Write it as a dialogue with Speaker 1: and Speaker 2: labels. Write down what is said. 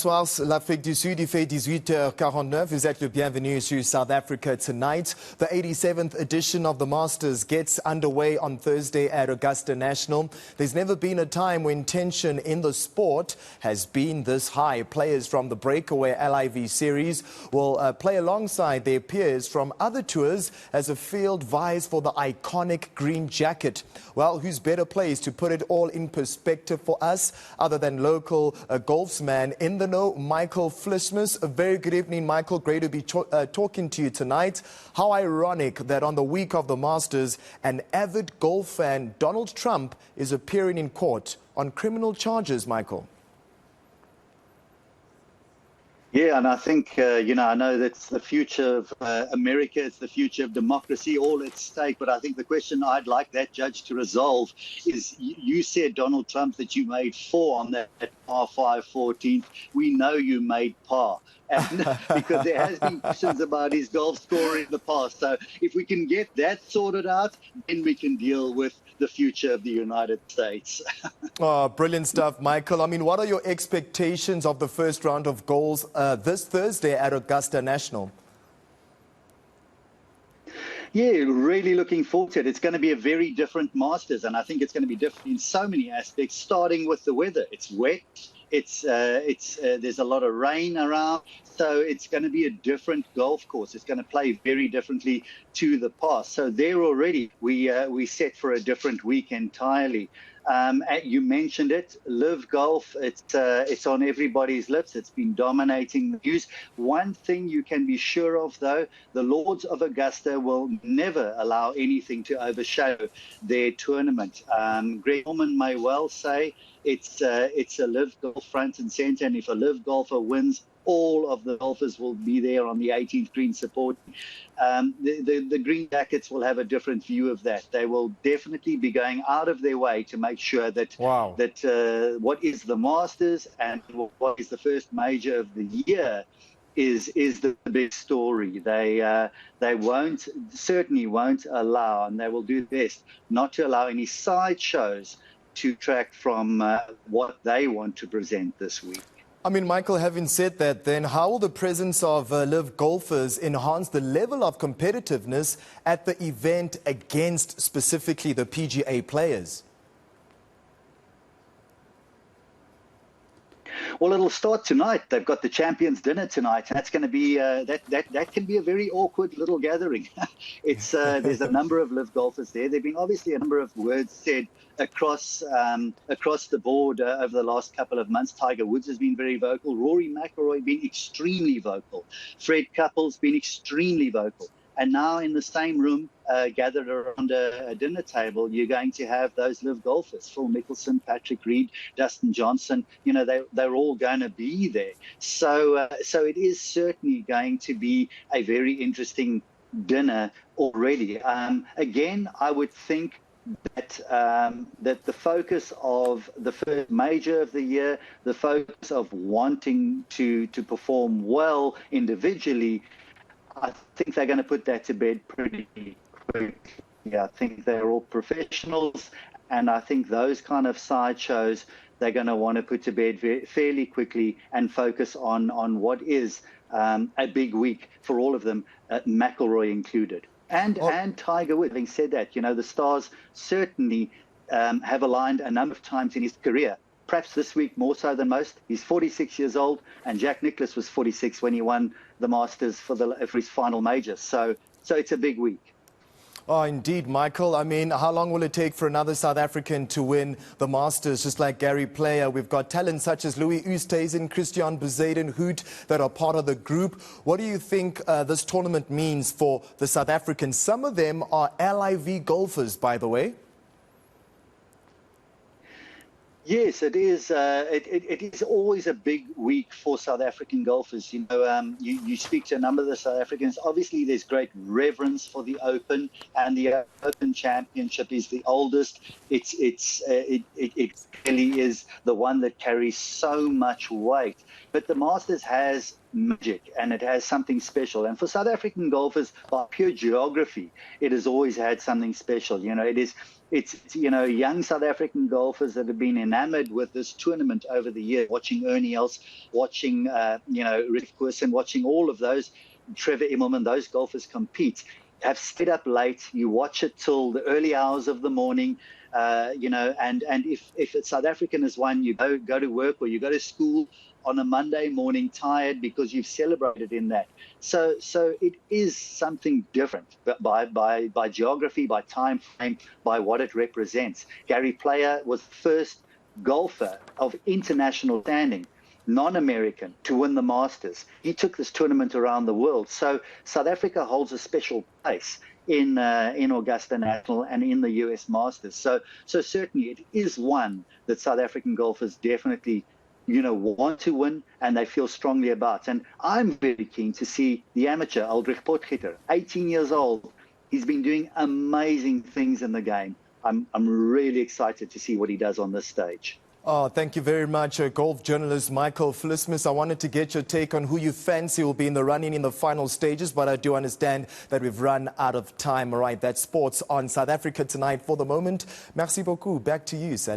Speaker 1: Bonsoir, l'Afrique du Sud, il fait 18h49. Vous êtes le bienvenu sur South Africa Tonight. The 87th edition of the Masters gets underway on Thursday at Augusta National. There's never been a time when tension in the sport has been this high. Players from the breakaway LIV series will play alongside their peers from other tours as a field vies for the iconic green jacket. Well, who's better placed to put it all in perspective for us other than local golfsman in the know, Michael Vlismas. A very good evening, Michael. Great to be talking to you tonight. How ironic that on the week of the Masters, an avid golf fan, Donald Trump, is appearing in court on criminal charges, Michael.
Speaker 2: Yeah, and I think, I know that's the future of America, it's the future of democracy, all at stake. But I think the question I'd like that judge to resolve is, you said, Donald Trump, that you made 4 on that par 5 14th. We know you made par. And because there has been questions about his golf score in the past. So if we can get that sorted out, then we can deal with the future of the United States.
Speaker 1: Oh, brilliant stuff, Michael. I mean, what are your expectations of the first round of goals this Thursday at Augusta National?
Speaker 2: Yeah, really looking forward to it. It's going to be a very different Masters, and I think it's going to be different in so many aspects, starting with the weather. It's wet. There's a lot of rain around, so it's going to be a different golf course. It's going to play very differently to the past. So there already we set for a different week entirely. You mentioned it, Live Golf. It's on everybody's lips. It's been dominating the news. One thing you can be sure of, though, the Lords of Augusta will never allow anything to overshadow their tournament. Greg Norman may well say it's a Live Golf front and center, and if a Live golfer wins, all of the golfers will be there on the 18th green supporting. The Green Jackets will have a different view of that. They will definitely be going out of their way to make sure that what is the Masters and what is the first major of the year is the big story. They certainly won't allow, and they will do their best not to allow any sideshows to track from what they want to present this week.
Speaker 1: I mean, Michael, having said that, then how will the presence of Live golfers enhance the level of competitiveness at the event against specifically the PGA players?
Speaker 2: Well, it'll start tonight. They've got the Champions Dinner tonight. That's going to be that can be a very awkward little gathering. There's a number of Live golfers there. There've been obviously a number of words said across the board over the last couple of months. Tiger Woods has been very vocal. Rory McIlroy been extremely vocal. Fred Couples been extremely vocal. And now in the same room, gathered around a dinner table, you're going to have those Live golfers: Phil Mickelson, Patrick Reed, Dustin Johnson. You know, they're all going to be there. So it is certainly going to be a very interesting dinner already. Again, I would think that the focus of the first major of the year, the focus of wanting to perform well individually, I think they're going to put that to bed pretty quickly. I think they're all professionals, and I think those kind of sideshows they're going to want to put to bed fairly quickly and focus on what is a big week for all of them, McIlroy included. And Tiger Woods. Having said that, the stars certainly have aligned a number of times in his career. Perhaps this week more so than most. He's 46 years old, and Jack Nicklaus was 46 when he won the Masters for his final major. So it's a big week.
Speaker 1: Oh, indeed, Michael. I mean, how long will it take for another South African to win the Masters, just like Gary Player? We've got talents such as Louis Oosthuizen, Christian Bezuidenhout that are part of the group. What do you think this tournament means for the South Africans? Some of them are LIV golfers, by the way.
Speaker 2: Yes, it is. It is always a big week for South African golfers. You speak to a number of the South Africans. Obviously, there's great reverence for the Open, and the Open Championship is the oldest. It really is the one that carries so much weight. But the Masters has magic, and it has something special. And for South African golfers, by pure geography, it has always had something special. It's young South African golfers that have been enamored with this tournament over the years, watching Ernie Els, watching Rick Corson, watching all of those, Trevor Immelman, those golfers compete. Have stayed up late. You watch it till the early hours of the morning. And if a South African has won, you go to work or you go to school on a Monday morning tired because you've celebrated in that. So it is something different, but by geography, by time frame, by what it represents. Gary Player was the first golfer of international standing, non-American, to win the Masters. He took this tournament around the world. So South Africa holds a special place in Augusta National and in the US Masters. So certainly it is one that South African golfers definitely want to win, and they feel strongly about. And I'm very keen to see the amateur, Aldrich Potgieter, 18 years old. He's been doing amazing things in the game. I'm really excited to see what he does on this stage.
Speaker 1: Oh, thank you very much, golf journalist Michael Vlismas. I wanted to get your take on who you fancy will be in the running in the final stages, but I do understand that we've run out of time. All right, that's sports on South Africa Tonight for the moment. Merci beaucoup. Back to you, Sally.